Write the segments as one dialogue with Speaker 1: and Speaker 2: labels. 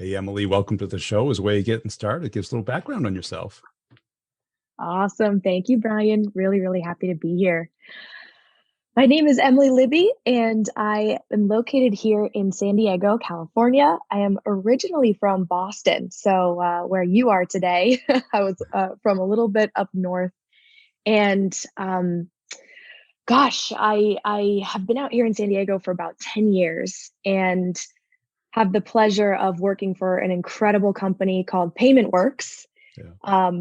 Speaker 1: Hey, Emily, welcome to the show. As a way of getting started, it gives a little background on yourself.
Speaker 2: Awesome. Thank you, Brian. Really, really happy to be here. My name is Emily Libby, and I am located here in San Diego, California. I am originally from Boston, so where you are today. I was from a little bit up north, and gosh, I have been out here in San Diego for about 10 years, and have the pleasure of working for an incredible company called Payment Works.
Speaker 1: Yeah.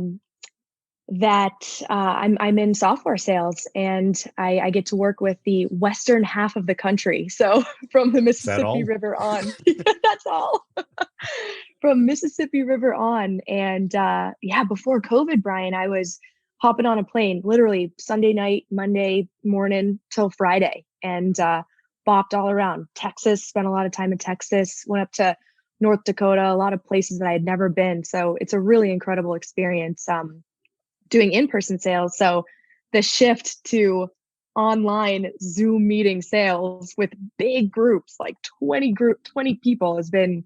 Speaker 2: That I'm in software sales, and I get to work with the western half of the country. So from the
Speaker 1: Is that
Speaker 2: Mississippi
Speaker 1: all?
Speaker 2: River on, that's all. From Mississippi River on, and yeah, before COVID, Brian, I was hopping on a plane literally Sunday night, Monday morning till Friday, and bopped all around Texas. Spent a lot of time in Texas. Went up to North Dakota, a lot of places that I had never been. So it's a really incredible experience. Doing in-person sales. So the shift to online Zoom meeting sales with big groups, like 20 people has been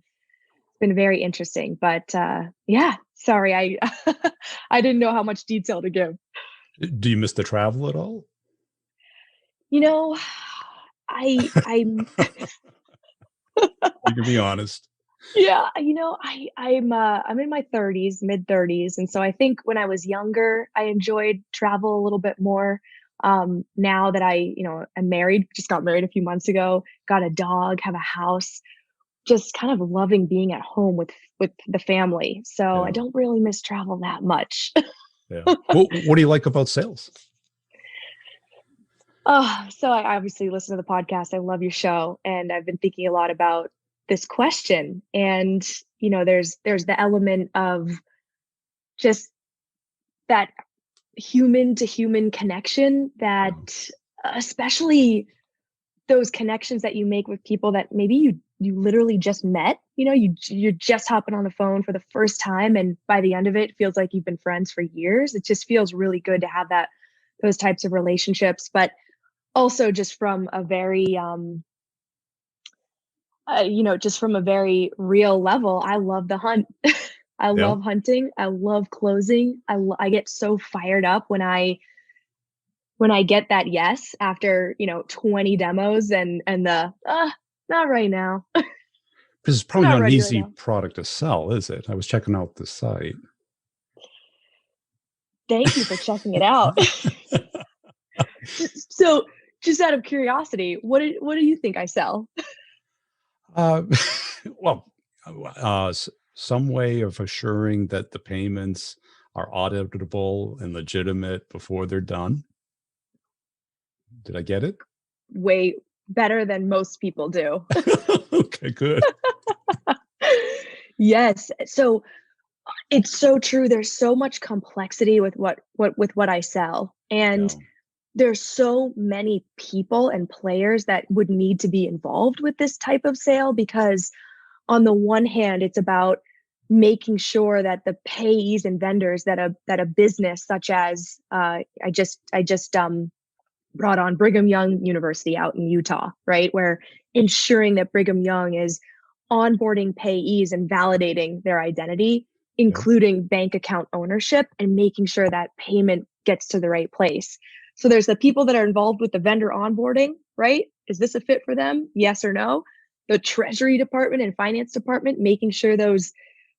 Speaker 2: very interesting. But yeah, sorry, I I didn't know how much detail to give.
Speaker 1: Do you miss the travel at all?
Speaker 2: You know, I'm
Speaker 1: You can be honest.
Speaker 2: yeah, I'm in my 30s, mid 30s, and so I think when I was younger, I enjoyed travel a little bit more. Now that I'm married, just got married a few months ago, got a dog, have a house, just kind of loving being at home with the family. So I
Speaker 1: Yeah.
Speaker 2: don't really miss travel that much.
Speaker 1: Yeah. What do you like about sales?
Speaker 2: Oh, so I obviously listen to the podcast. I love your show, and I've been thinking a lot about this question. And there's the element of just that human to human connection that
Speaker 1: Yeah.
Speaker 2: especially those connections that you make with people that maybe you literally just met. You're just hopping on the phone for the first time, and by the end of it, it feels like you've been friends for years. It just feels really good to have those types of relationships. But also just from a very just from a very real level, I love the hunt. I
Speaker 1: Yeah.
Speaker 2: love hunting. I love closing. I get so fired up when I get that yes after 20 demos, and the not right now.
Speaker 1: Because it's probably
Speaker 2: Not
Speaker 1: not an
Speaker 2: ready right
Speaker 1: easy
Speaker 2: now.
Speaker 1: product to sell, is it? I was checking out the site.
Speaker 2: Thank you for checking it out. So just out of curiosity, what do you think I sell?
Speaker 1: Uh, well, some way of assuring that the payments are auditable and legitimate before they're done. Did I get it?
Speaker 2: Way better than most people do.
Speaker 1: Okay, good.
Speaker 2: Yes. So it's so true. There's so much complexity with what I sell. And
Speaker 1: Yeah.
Speaker 2: there's so many people and players that would need to be involved with this type of sale, because on the one hand, it's about making sure that the payees and vendors that a business such as I just brought on Brigham Young University out in Utah, right? Where ensuring that Brigham Young is onboarding payees and validating their identity,
Speaker 1: Yeah.
Speaker 2: including bank account ownership, and making sure that payment gets to the right place. So there's the people that are involved with the vendor onboarding, right? Is this a fit for them? Yes or no? The treasury department and finance department, making sure those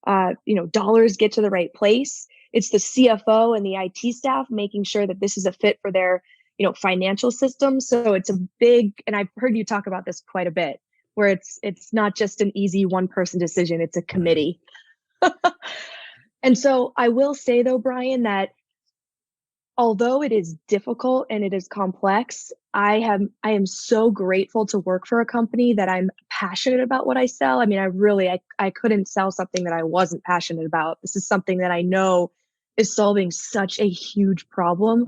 Speaker 2: dollars get to the right place. It's the CFO and the IT staff making sure that this is a fit for their financial system. So it's a big, and I've heard you talk about this quite a bit, where it's not just an easy one person decision, it's a
Speaker 1: Right.
Speaker 2: committee. And so I will say though, Brian, that although it is difficult and it is complex, I am so grateful to work for a company that I'm passionate about what I sell. I mean, I couldn't sell something that I wasn't passionate about. This is something that I know is solving such a huge problem.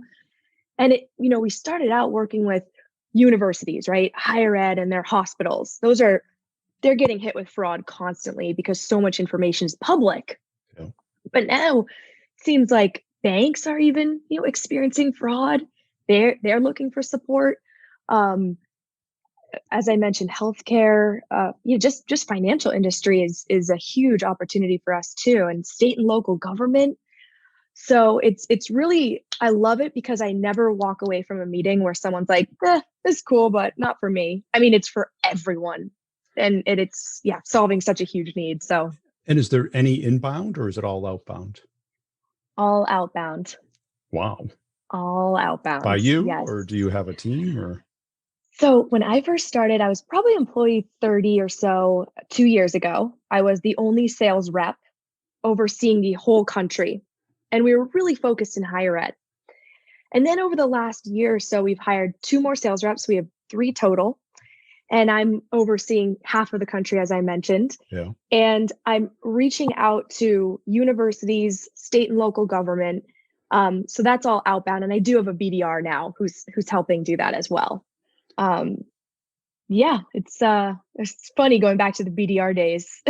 Speaker 2: And we started out working with universities, right? Higher ed and their hospitals. They're getting hit with fraud constantly because so much information is public.
Speaker 1: Yeah.
Speaker 2: But now it seems like banks are even, experiencing fraud. They're looking for support. Um, as I mentioned, healthcare, just financial industry is a huge opportunity for us too, and state and local government. So it's really, I love it because I never walk away from a meeting where someone's like, this is cool, but not for me. I mean, it's for everyone, and it's yeah, solving such a huge need. So
Speaker 1: And is there any inbound or is it all outbound?
Speaker 2: all outbound,
Speaker 1: Wow.
Speaker 2: all
Speaker 1: By
Speaker 2: outbound.
Speaker 1: you,
Speaker 2: Yes.
Speaker 1: or do you have a team or?
Speaker 2: So when I first started, I was probably employee 30 or so 2 years ago. I was the only sales rep overseeing the whole country. And we were really focused in higher ed. And then over the last year or so, we've hired two more sales reps. We have three total. And I'm overseeing half of the country, as I mentioned.
Speaker 1: Yeah.
Speaker 2: And I'm reaching out to universities, state and local government. So that's all outbound. And I do have a BDR now who's helping do that as well. Um, yeah, it's funny going back to the BDR days.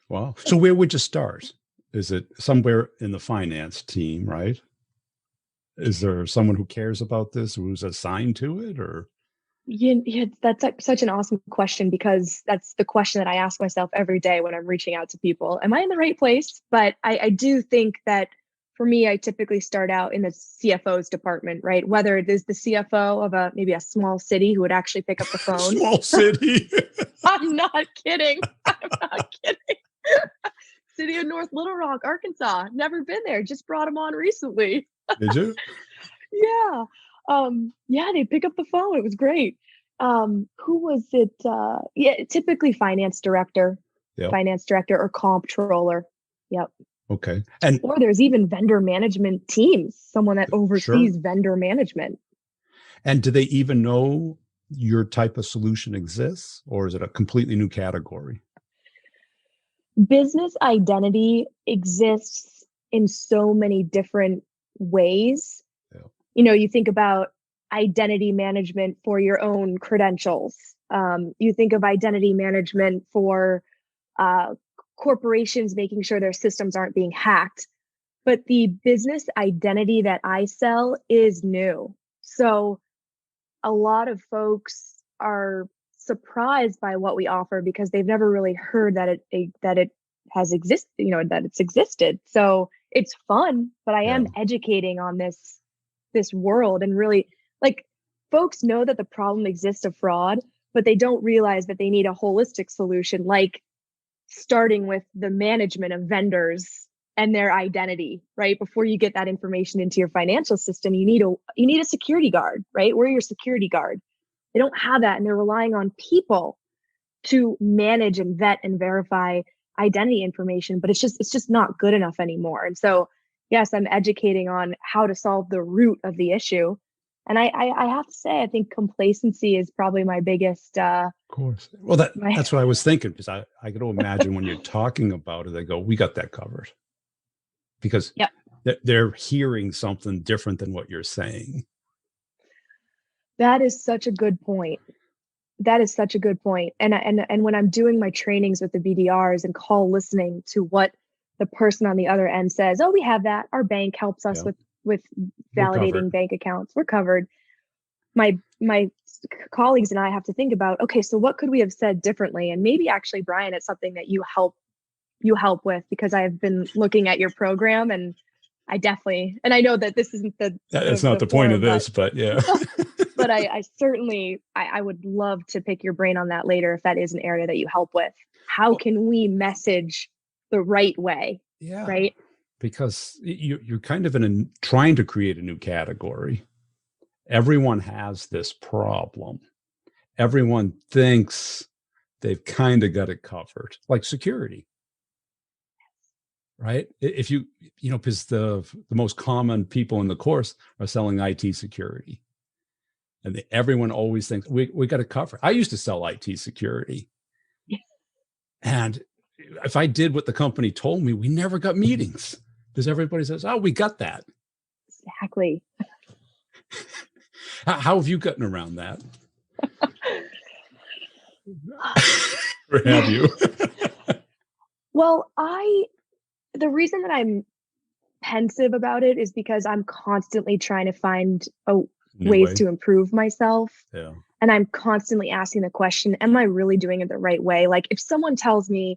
Speaker 1: Wow. So where would you start? Is it somewhere in the finance team, right? Is there someone who cares about this, who's assigned to it, or?
Speaker 2: Yeah, that's such an awesome question because that's the question that I ask myself every day when I'm reaching out to people. Am I in the right place? But I do think that for me, I typically start out in the CFO's department, right? Whether it is the CFO of maybe a small city who would actually pick up the phone.
Speaker 1: Small city.
Speaker 2: I'm not kidding. I'm not kidding. City of North Little Rock, Arkansas. Never been there. Just brought them on recently.
Speaker 1: Did you?
Speaker 2: Yeah. Yeah, they pick up the phone. It was great. Who was it? Yeah, typically
Speaker 1: Yeah.
Speaker 2: finance director or comptroller. Yep.
Speaker 1: Okay. And
Speaker 2: Or there's even vendor management teams, someone that
Speaker 1: sure.
Speaker 2: oversees vendor management.
Speaker 1: And do they even know your type of solution exists, or is it a completely new category?
Speaker 2: Business identity exists in so many different ways.
Speaker 1: Yeah.
Speaker 2: You think about identity management for your own credentials. You think of identity management for uh, corporations making sure their systems aren't being hacked. But the business identity that I sell is new. So a lot of folks are surprised by what we offer because they've never really heard that it has existed, that it's existed. So it's fun, but I
Speaker 1: Yeah.
Speaker 2: am educating on this world and really like folks know that the problem exists of fraud, but they don't realize that they need a holistic solution, like starting with the management of vendors and their identity, right? Before you get that information into your financial system, you need a security guard, right? We're your security guard. They don't have that, and they're relying on people to manage and vet and verify identity information, but it's just not good enough anymore. And so, yes, I'm educating on how to solve the root of the issue. And I have to say, I think complacency is probably my biggest
Speaker 1: Of course. Well,
Speaker 2: my
Speaker 1: that's what I was thinking, because I could imagine when you're talking about it, they go, "We got that covered," because
Speaker 2: yep.
Speaker 1: they're hearing something different than what you're saying.
Speaker 2: That is such a good point. That is such a good point. And when I'm doing my trainings with the BDRs and call listening to what the person on the other end says, oh, we have that. Our bank helps us
Speaker 1: Yeah,
Speaker 2: with
Speaker 1: we're covered.
Speaker 2: validating bank accounts. We're covered. My colleagues and I have to think about, okay, so what could we have said differently? And maybe actually, Brian, it's something that you help with because I've been looking at your program and I know that this isn't
Speaker 1: That's not
Speaker 2: the
Speaker 1: the point of
Speaker 2: forum, but
Speaker 1: this, but yeah.
Speaker 2: but I certainly I would love to pick your brain on that later if that is an area that you help with. How
Speaker 1: Well,
Speaker 2: can we message the right way,
Speaker 1: yeah,
Speaker 2: right?
Speaker 1: because you're kind of trying to create a new category. Everyone has this problem. Everyone thinks they've kind of got it covered, like security, right? If because the most common people in the course are selling IT security, and everyone always thinks we got it covered. I used to sell IT security, and if I did what the company told me, we never got meetings because everybody says, "Oh, we got that."
Speaker 2: Exactly.
Speaker 1: How have you gotten around that? Or have you?
Speaker 2: Well, the reason that I'm pensive about it is because I'm constantly trying to find
Speaker 1: New
Speaker 2: ways
Speaker 1: way.
Speaker 2: to improve myself.
Speaker 1: Yeah.
Speaker 2: And I'm constantly asking the question, am I really doing it the right way? Like if someone tells me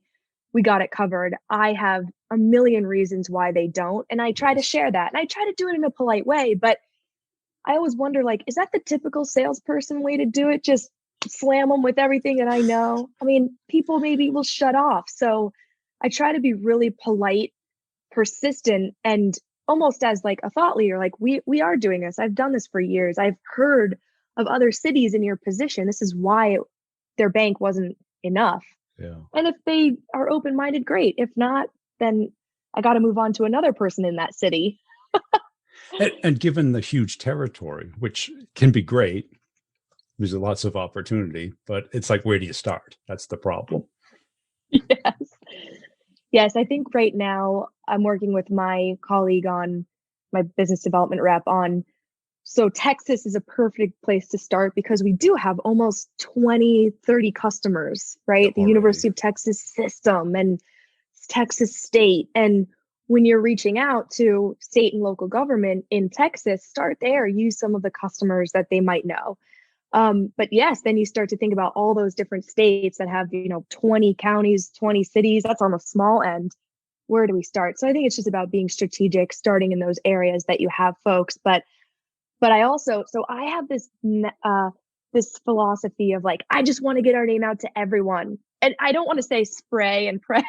Speaker 2: we got it covered, I have a million reasons why they don't. And I try to
Speaker 1: Yes.
Speaker 2: share that. And I try to do it in a polite way, but I always wonder, like, is that the typical salesperson way to do it? Just slam them with everything that I know? I mean, people maybe will shut off. So I try to be really polite, persistent, and almost as like a thought leader. Like we are doing this. I've done this for years. I've heard of other cities in your position. This is why their bank wasn't enough.
Speaker 1: Yeah.
Speaker 2: And if they are open minded, great. If not, then I got to move on to another person in that city.
Speaker 1: And given the huge territory, which can be great, there's lots of opportunity, but it's like, where do you start? That's the problem.
Speaker 2: Yes. Yes, I think right now I'm working with my colleague on my business development rep on. So Texas is a perfect place to start because we do have almost 20, 30 customers,
Speaker 1: Yeah,
Speaker 2: right? The
Speaker 1: already.
Speaker 2: University of Texas system and Texas state. And when you're reaching out to state and local government in Texas, start there, use some of the customers that they might know. But yes, then you start to think about all those different states that have, 20 counties, 20 cities. That's on the small end. Where do we start? So I think it's just about being strategic, starting in those areas that you have folks. But I also, so I have this philosophy of like, I just want to get our name out to everyone. And I don't want to say spray and pray,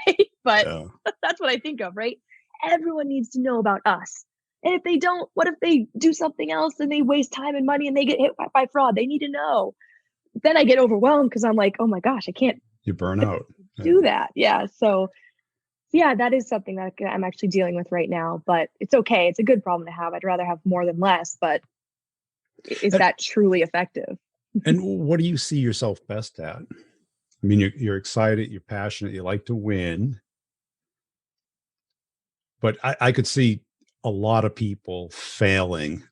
Speaker 2: but
Speaker 1: Yeah.
Speaker 2: that's what I think of, right? Everyone needs to know about us. And if they don't, what if they do something else and they waste time and money and they get hit by fraud? They need to know. Then I get overwhelmed because I'm like, oh my gosh, I can't
Speaker 1: You burn out. Yeah.
Speaker 2: do that. Yeah. So yeah, that is something that I'm actually dealing with right now, but it's okay. It's a good problem to have. I'd rather have more than less, but is
Speaker 1: And,
Speaker 2: that truly effective?
Speaker 1: and what do you see yourself best at? I mean, you're excited, you're passionate, you like to win, but I could see a lot of people failing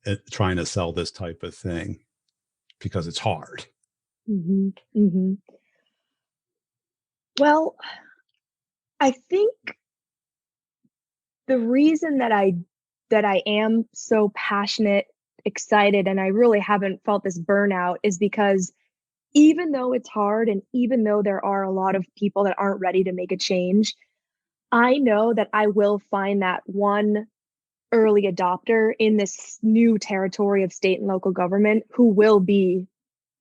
Speaker 1: at trying to sell this type of thing because it's hard.
Speaker 2: Hmm. Hmm. Well, I think the reason that I am so passionate, excited, and I really haven't felt this burnout is because even though it's hard and even though there are a lot of people that aren't ready to make a change, I know that I will find that one early adopter in this new territory of state and local government who will be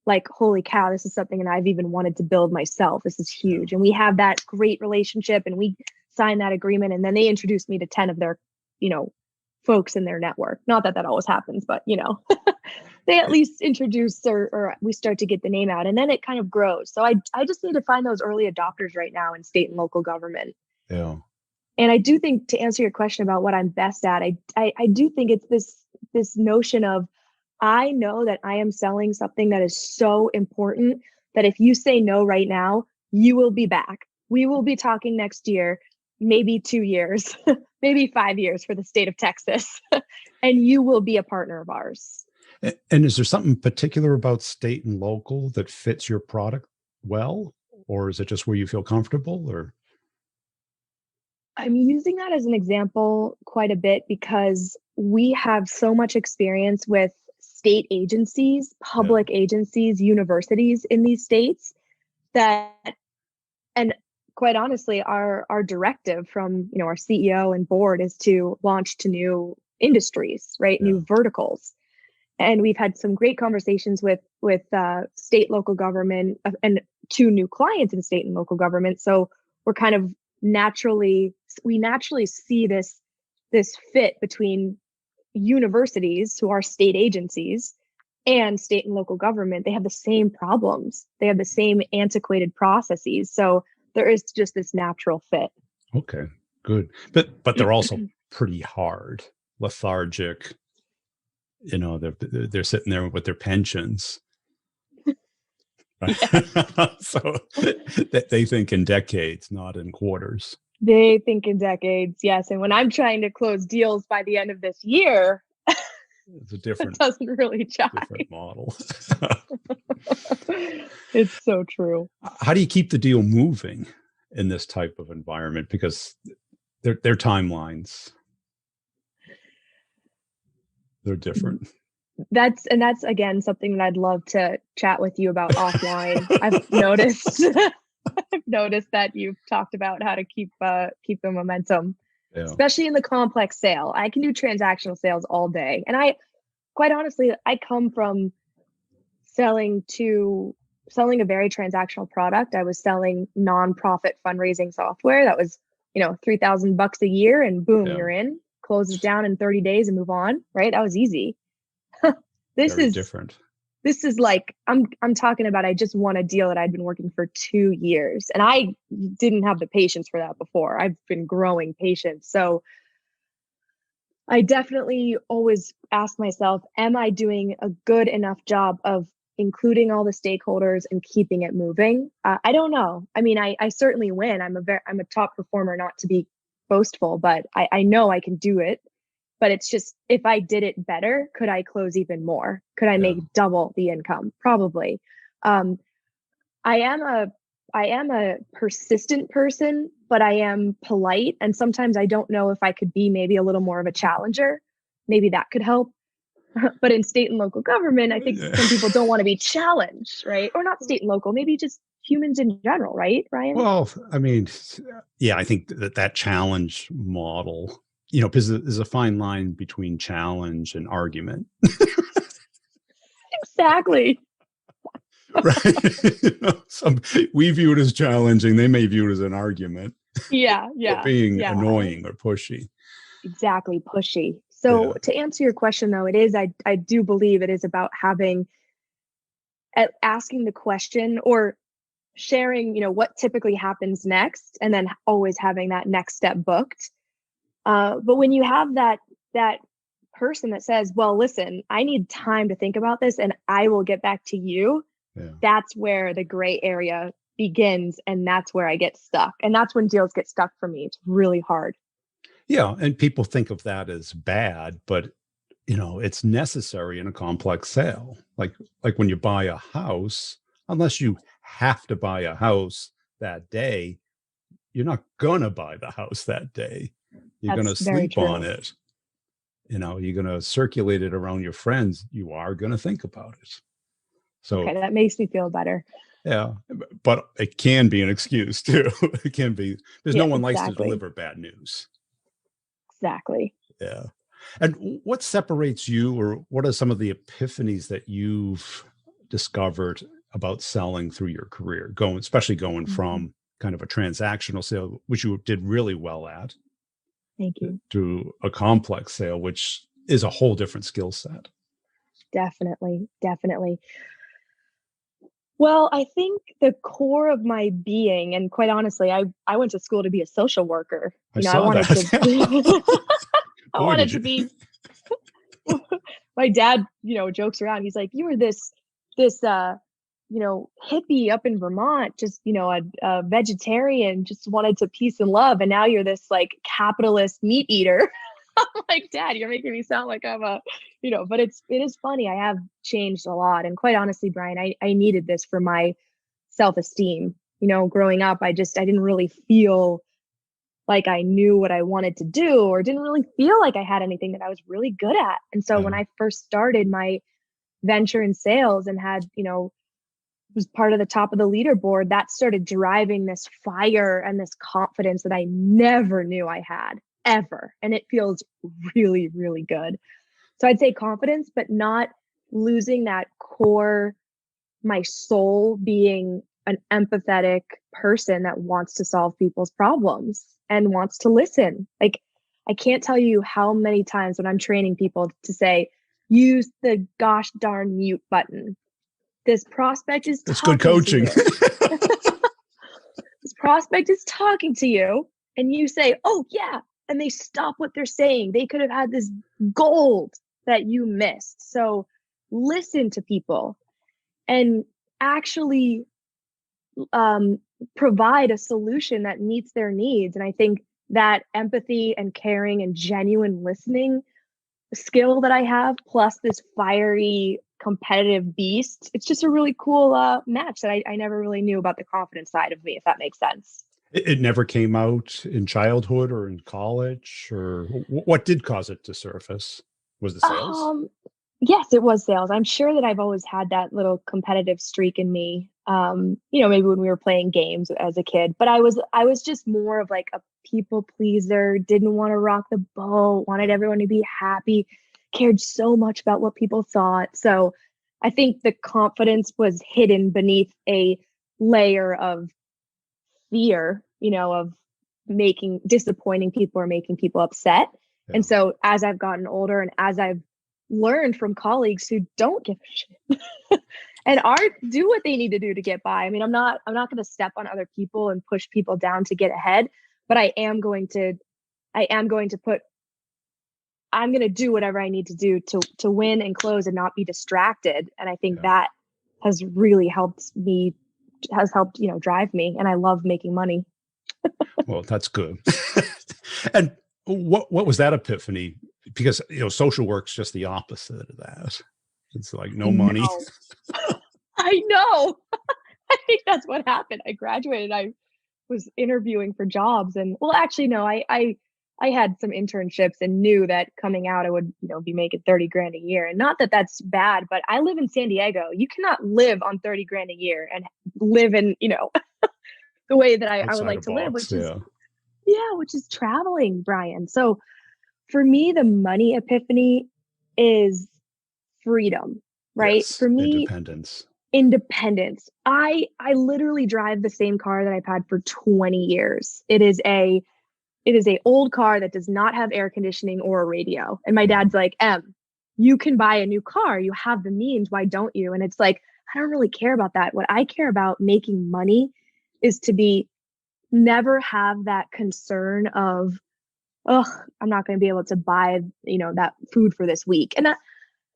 Speaker 2: like, holy cow, this is something and I've even wanted to build myself. This is
Speaker 1: Yeah.
Speaker 2: huge. And we have that great relationship and we sign that agreement. And then they introduced me to 10 of their, you know, folks in their network. Not that that always happens, but they at least introduce or we start to get the name out and then it kind of grows. So I just need to find those early adopters right now in state and local government.
Speaker 1: Yeah.
Speaker 2: And I do think to answer your question about what I'm best at, I do think it's this notion of I know that I am selling something that is so important that if you say no right now, you will be back. We will be talking next year, maybe 2 years, maybe 5 years for the state of Texas, and you will be a partner of ours.
Speaker 1: And is there something particular about state and local that fits your product well? Or is it just where you feel comfortable? Or
Speaker 2: I'm using that as an example quite a bit because we have so much experience with state agencies,
Speaker 1: yeah,
Speaker 2: public agencies, universities in these states that, and quite honestly, our directive from our CEO and board is to launch to new industries, right?
Speaker 1: yeah,
Speaker 2: New verticals. And we've had some great conversations with state, local government, and two new clients in state and local government. So we're kind of naturally see this fit between universities who are state agencies and state and local government. They have the same problems. They have the same antiquated processes. So there is just this natural fit.
Speaker 1: okay, good. But they're also pretty hard, lethargic. They're sitting there with their pensions. Right?
Speaker 2: Yes.
Speaker 1: So they think in decades, not in quarters.
Speaker 2: They think in decades, yes. And when I'm trying to close deals by the end of this year,
Speaker 1: It's a
Speaker 2: it
Speaker 1: different
Speaker 2: doesn't really jive.
Speaker 1: different model.
Speaker 2: It's so true.
Speaker 1: How do you keep the deal moving in this type of environment? Because their timelines, they're different.
Speaker 2: that's again something that I'd love to chat with you about offline. I've noticed I've noticed that you've talked about how to keep the momentum,
Speaker 1: Yeah.
Speaker 2: especially in the complex sale. I can do transactional sales all day. And I quite honestly, I come from selling to selling a very transactional product. I was selling nonprofit fundraising software that was, 3,000 bucks a year and boom,
Speaker 1: Yeah.
Speaker 2: you're in, close it down in 30 days and move on, right? That was easy. This
Speaker 1: Very
Speaker 2: is
Speaker 1: different.
Speaker 2: this is like I'm talking about I just won a deal that I'd been working for 2 years and I didn't have the patience for that before. I've been growing patience. So I definitely always ask myself, am I doing a good enough job of including all the stakeholders and keeping it moving? I don't know. I mean, I certainly win. I'm a top performer, not to be boastful, but I know I can do it. But it's just if I did it better, could I close even more? Could I
Speaker 1: Yeah.
Speaker 2: make double the income? Probably. Um, I am a I am a persistent person, but I am polite. And sometimes I don't know if I could be maybe a little more of a challenger. Maybe that could help. But in state and local government, I think
Speaker 1: Yeah.
Speaker 2: some people don't want to be challenged, right? Or not state and local, maybe just humans in general, right, Ryan?
Speaker 1: Well, I mean, yeah, I think that challenge model, because there's a fine line between challenge and argument,
Speaker 2: Exactly.
Speaker 1: right? Some we view it as challenging, they may view it as an argument
Speaker 2: Yeah,
Speaker 1: or
Speaker 2: yeah,
Speaker 1: being
Speaker 2: yeah.
Speaker 1: annoying or pushy.
Speaker 2: Exactly, pushy.
Speaker 1: Yeah,
Speaker 2: So to answer your question though, I do believe it is about having asking the question or sharing, what typically happens next and then always having that next step booked. But when you have that person that says, "Well, listen, I need time to think about this and I will get back to you."
Speaker 1: yeah,
Speaker 2: That's where the gray area begins and that's where I get stuck. And that's when deals get stuck for me. It's really hard.
Speaker 1: yeah. And people think of that as bad, but it's necessary in a complex sale. Like when you buy a house, unless you have to buy a house that day, you're not gonna buy the house that day. You're gonna
Speaker 2: That's very
Speaker 1: sleep on
Speaker 2: true.
Speaker 1: it. You're gonna circulate it around your friends. You are gonna think about it.
Speaker 2: Okay,
Speaker 1: So
Speaker 2: that makes me feel better.
Speaker 1: yeah, but it can be an excuse too. It can be because no
Speaker 2: Yeah,
Speaker 1: one likes to
Speaker 2: exactly.
Speaker 1: deliver bad news.
Speaker 2: Exactly.
Speaker 1: Yeah. And what separates you, or what are some of the epiphanies that you've discovered about selling through your career, especially going
Speaker 2: Mhm.
Speaker 1: from kind of a transactional sale, which you did really well at,
Speaker 2: Thank you.
Speaker 1: to a complex sale, which is a whole different skill set?
Speaker 2: Definitely. Definitely. Well, I think the core of my being, and quite honestly, I went to school to be a social worker.
Speaker 1: I
Speaker 2: I
Speaker 1: saw
Speaker 2: wanted to
Speaker 1: that.
Speaker 2: I
Speaker 1: Boy,
Speaker 2: wanted
Speaker 1: did
Speaker 2: to
Speaker 1: you.
Speaker 2: be my dad, jokes around. He's like, "You were this hippie up in Vermont, just, a vegetarian, just wanted to peace and love, and now you're this like capitalist meat eater." I'm like, "Dad, you're making me sound like I'm but it is funny. I have changed a lot. And quite honestly, Brian, I needed this for my self-esteem. Growing up, I didn't really feel like I knew what I wanted to do or didn't really feel like I had anything that I was really good at. And so when
Speaker 1: Yeah.
Speaker 2: I first started my venture in sales and had, was part of the top of the leaderboard, that started driving this fire and this confidence that I never knew I had ever. And it feels really, really good. So I'd say confidence, but not losing that core, my soul being an empathetic person that wants to solve people's problems and wants to listen. Like, I can't tell you how many times when I'm training people to say, use the gosh darn mute button. This prospect is
Speaker 1: It's good
Speaker 2: talking to
Speaker 1: coaching.
Speaker 2: you. This prospect is talking to you, and you say, "Oh, yeah." And they stop what they're saying. They could have had this gold that you missed. So listen to people and actually um, provide a solution that meets their needs. And I think that empathy and caring and genuine listening skill that I have, plus this fiery competitive beast, it's just a really cool match that I never really knew about the confidence side of me, if that makes sense.
Speaker 1: It never came out in childhood or in college, or what did cause it to surface? Was the sales?
Speaker 2: Um, Yes, it was sales. I'm sure that I've always had that little competitive streak in me. Maybe when we were playing games as a kid, but I was just more of like a people pleaser, didn't want to rock the boat, wanted
Speaker 1: Yeah.
Speaker 2: everyone to be happy, cared so much about what people thought. So I think the confidence was hidden beneath a layer of fear, of making disappointing people or making people upset. And
Speaker 1: Yeah.
Speaker 2: so as I've gotten older and as I've learned from colleagues who don't give a shit and are do what they need to do to get by. I mean, I'm not going to step on other people and push people down to get ahead, but I am going to I'm going to do whatever I need to do to win and close and not be distracted. And I think
Speaker 1: Yeah.
Speaker 2: that has really helped me has helped, drive me, and I love making money.
Speaker 1: Well, that's good. And what was that epiphany? Because social work's just the opposite of that. It's like
Speaker 2: I
Speaker 1: no money.
Speaker 2: know. I know. I think that's what happened. I graduated. I was interviewing for jobs, and well, actually, no, I had some internships and knew that coming out I would, be making 30 grand a year. And not that that's bad, but I live in San Diego. You cannot live on 30 grand a year and live in, the way that I would
Speaker 1: Outside
Speaker 2: like
Speaker 1: a
Speaker 2: to live,
Speaker 1: box.
Speaker 2: which is,
Speaker 1: Yeah.
Speaker 2: yeah, which is traveling, Brian. So for me, the money epiphany is freedom, right?
Speaker 1: Yes.
Speaker 2: For me,
Speaker 1: Independence.
Speaker 2: independence. I literally drive the same car that I've had for 20 years. It is a old car that does not have air conditioning or a radio. And my
Speaker 1: Wow.
Speaker 2: dad's like, you can buy a new car. You have the means. Why don't you? And it's like, I don't really care about that. What I care about making money is to be never have that concern of, oh, I'm not going to be able to buy, that food for this week. And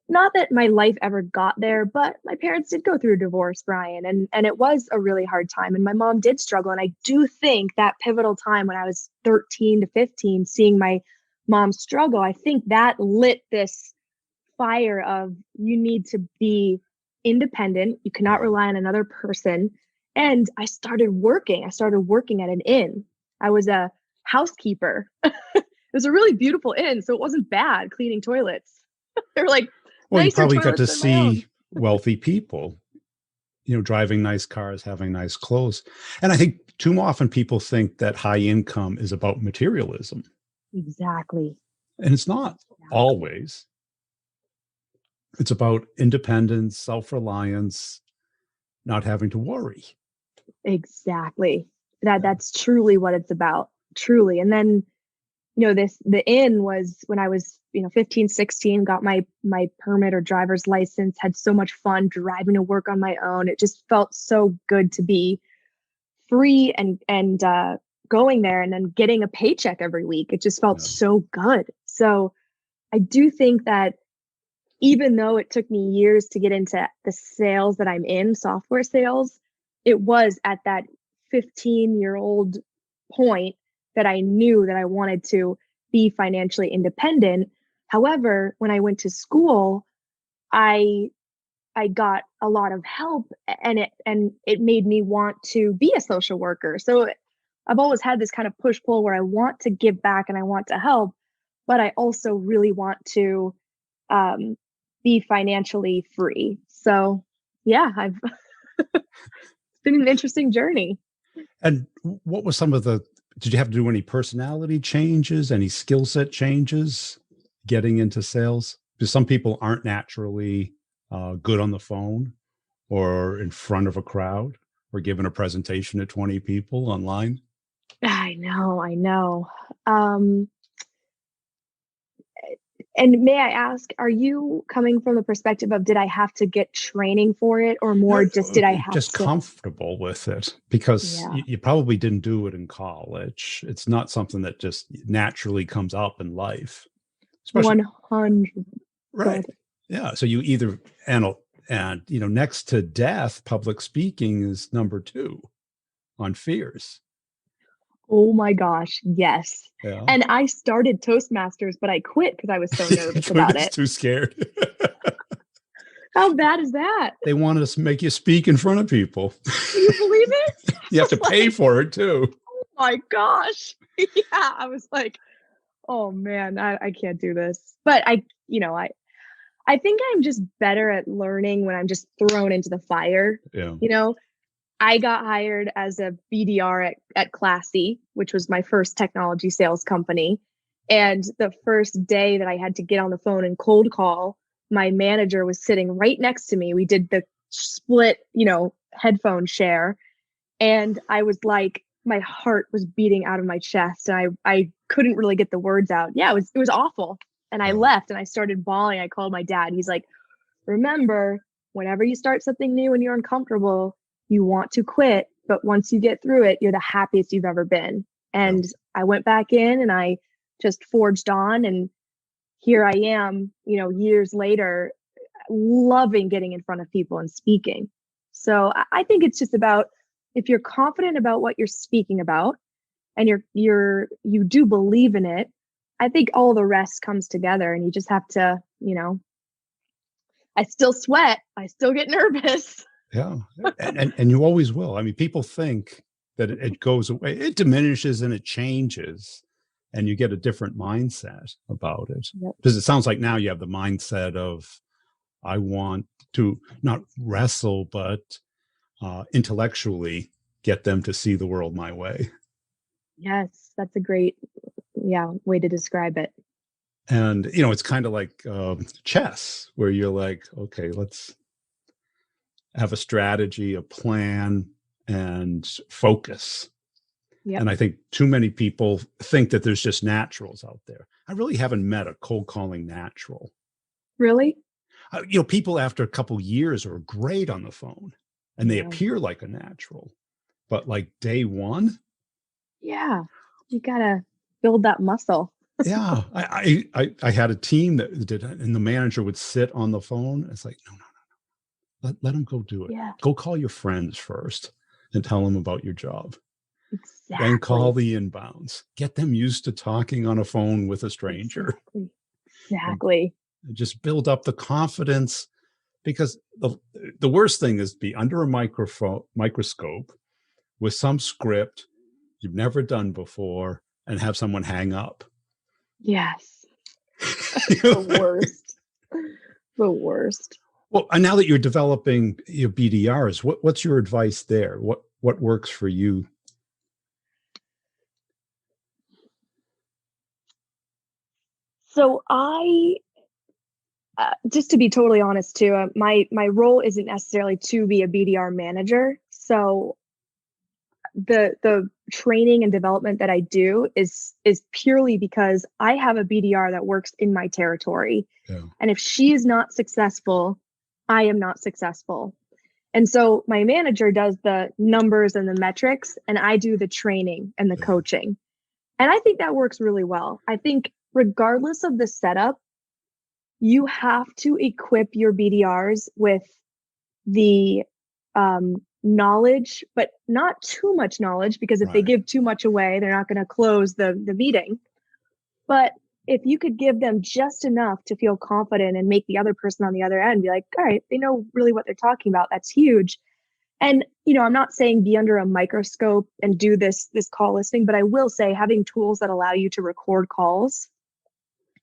Speaker 2: not that my life ever got there, but my parents did go through a divorce, Brian, and it was a really hard time. And my mom did struggle. And I do think that pivotal time when I was 13 to 15, seeing my mom struggle, I think that lit this fire of you need to be independent. You cannot
Speaker 1: Yeah.
Speaker 2: rely on another person. And I started working. I started working at an inn. I was a housekeeper. It was a really beautiful inn, so it wasn't bad cleaning toilets. They were like
Speaker 1: Well, you
Speaker 2: nicer
Speaker 1: probably got
Speaker 2: toilets
Speaker 1: to
Speaker 2: than my own.
Speaker 1: see wealthy people, driving nice cars, having nice clothes. And I think too often people think that high income is about materialism,
Speaker 2: Exactly.
Speaker 1: and it's not
Speaker 2: Exactly.
Speaker 1: always. It's about independence, self-reliance, not having to worry.
Speaker 2: Exactly. That
Speaker 1: Yeah.
Speaker 2: that's truly what it's about. Truly. And then, the inn was when I was, 15, 16, got my permit or driver's license, had so much fun driving to work on my own. It just felt so good to be free and going there and then getting a paycheck every week. It just felt
Speaker 1: Yeah.
Speaker 2: so good. So I do think that even though it took me years to get into the sales that I'm in, software sales, it was at that 15-year-old point that I knew that I wanted to be financially independent. However, when I went to school, I I got a lot of help, and it made me want to be a social worker. So I've always had this kind of push pull where I want to give back and I want to help, but I also really want to um, be financially free. So yeah, I've it's been an interesting journey.
Speaker 1: And what was some of the did you have to do any personality changes, any skill set changes getting into sales? Because some people aren't naturally good on the phone or in front of a crowd or giving a presentation to 20 people online.
Speaker 2: I know, I know. Um, and may I ask, are you coming from the perspective of did I have to get training for it, or more just did I have
Speaker 1: Just
Speaker 2: to?
Speaker 1: comfortable with it because
Speaker 2: Yeah,
Speaker 1: you probably didn't do it in college. It's not something that just naturally comes up in life, especially
Speaker 2: 100. Go
Speaker 1: right.
Speaker 2: ahead.
Speaker 1: Yeah. So you either and next to death, public speaking is number two on fears.
Speaker 2: Oh my gosh, yes.
Speaker 1: Yeah.
Speaker 2: And I started Toastmasters, but I quit because I was so nervous
Speaker 1: We're
Speaker 2: about
Speaker 1: just
Speaker 2: it.
Speaker 1: too scared.
Speaker 2: How bad is that?
Speaker 1: They wanted us to make you speak in front of people.
Speaker 2: Can you believe it?
Speaker 1: You
Speaker 2: I
Speaker 1: have to
Speaker 2: was
Speaker 1: pay
Speaker 2: like,
Speaker 1: for it too.
Speaker 2: oh my gosh. Yeah, I was like, oh man, I can't do this. But I I think I'm just better at learning when I'm just thrown into the fire.
Speaker 1: Yeah.
Speaker 2: You know, I got hired as a BDR at Classy, which was my first technology sales company. And the first day that I had to get on the phone and cold call, my manager was sitting right next to me. We did the split, headphone share. And I was like, my heart was beating out of my chest. And I couldn't really get the words out. Yeah, it was awful. And I
Speaker 1: Yeah.
Speaker 2: left and I started bawling. I called my dad. He's like, remember, whenever you start something new and you're uncomfortable, you want to quit. But once you get through it, you're the happiest you've ever been.
Speaker 1: Yeah.
Speaker 2: And I went back in and I just forged on. And here I am, years later, loving getting in front of people and speaking. So I think it's just about, if you're confident about what you're speaking about and you do believe in it, I think all the rest comes together, and you just have to, I still sweat. I still get nervous.
Speaker 1: Yeah. And you always will. I mean, people think that it goes away, it diminishes and it changes, and you get a different mindset about it.
Speaker 2: Yep.
Speaker 1: Because it sounds like now you have the mindset of, I want to not wrestle, but intellectually get them to see the world my way.
Speaker 2: Yes, that's a great, way to describe it.
Speaker 1: And, it's kind of like chess, where you're like, okay, let's have a strategy, a plan, and focus.
Speaker 2: Yep.
Speaker 1: And I think too many people think that there's just naturals out there. I really haven't met a cold calling natural.
Speaker 2: Really?
Speaker 1: People after a couple years are great on the phone and they
Speaker 2: Yeah.
Speaker 1: appear like a natural, but like day one,
Speaker 2: Yeah. You gotta build that muscle.
Speaker 1: yeah. I had a team that did it, and the manager would sit on the phone. It's like, no, let him go do it.
Speaker 2: Yeah.
Speaker 1: Go call your friends first and tell them about your job.
Speaker 2: Exactly.
Speaker 1: Then call the inbounds. Get them used to talking on a phone with a stranger.
Speaker 2: Exactly.
Speaker 1: And just build up the confidence, because the worst thing is to be under a microscope with some script you've never done before and have someone hang up.
Speaker 2: Yes. The worst. The worst.
Speaker 1: Well, and now that you're developing your BDRs, what's your advice there? What works for you?
Speaker 2: So just to be totally honest too, my role isn't necessarily to be a BDR manager. So the training and development that I do is purely because I have a BDR that works in my territory.
Speaker 1: Yeah.
Speaker 2: And if she is not successful, I am not successful. And so my manager does the numbers and the metrics, and I do the training and the coaching. And I think that works really well. I think regardless of the setup, you have to equip your BDRs with the knowledge, but not too much knowledge, because if they give too much away, they're not going to close the meeting. But if you could give them just enough to feel confident and make the other person on the other end be like, all right, they know really what they're talking about, that's huge. And, I'm not saying be under a microscope and do this call listening, but I will say having tools that allow you to record calls,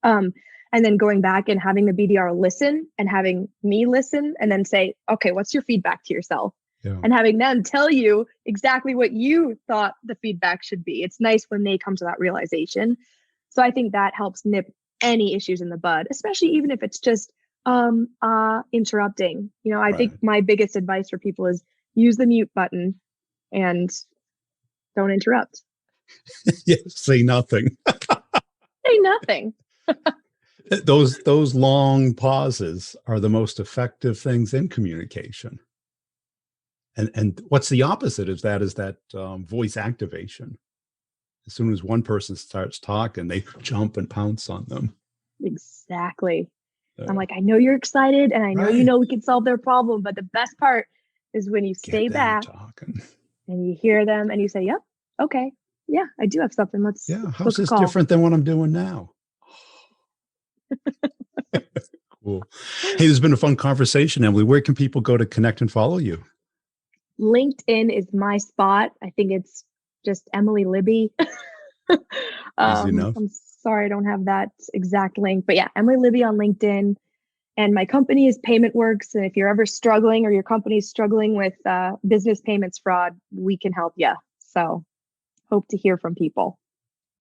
Speaker 2: and then going back and having the BDR listen and having me listen and then say, okay, what's your feedback to yourself? Yeah. And having them tell you exactly what you thought the feedback should be. It's nice when they come to that realization. So I think that helps nip any issues in the bud, especially even if it's just interrupting. I think my biggest advice for people is use the mute button and don't interrupt.
Speaker 1: Yeah, say nothing.
Speaker 2: Say nothing.
Speaker 1: Those long pauses are the most effective things in communication. And what's the opposite of that is that voice activation. As soon as one person starts talking, they jump and pounce on them.
Speaker 2: Exactly. I'm like, I know you're excited and I know you know we can solve their problem, but the best part is when you stay back talking and you hear them and you say, yep, okay, yeah, I do have something.
Speaker 1: How's this different than what I'm doing now? Cool. Hey, this has been a fun conversation, Emily. Where can people go to connect and follow you?
Speaker 2: LinkedIn is my spot. I think it's just Emily Libby.
Speaker 1: Easy enough.
Speaker 2: I'm sorry I don't have that exact link, but yeah, Emily Libby on LinkedIn. And my company is Payment Works. And if you're ever struggling or your company's struggling with business payments fraud, we can help you. So hope to hear from people.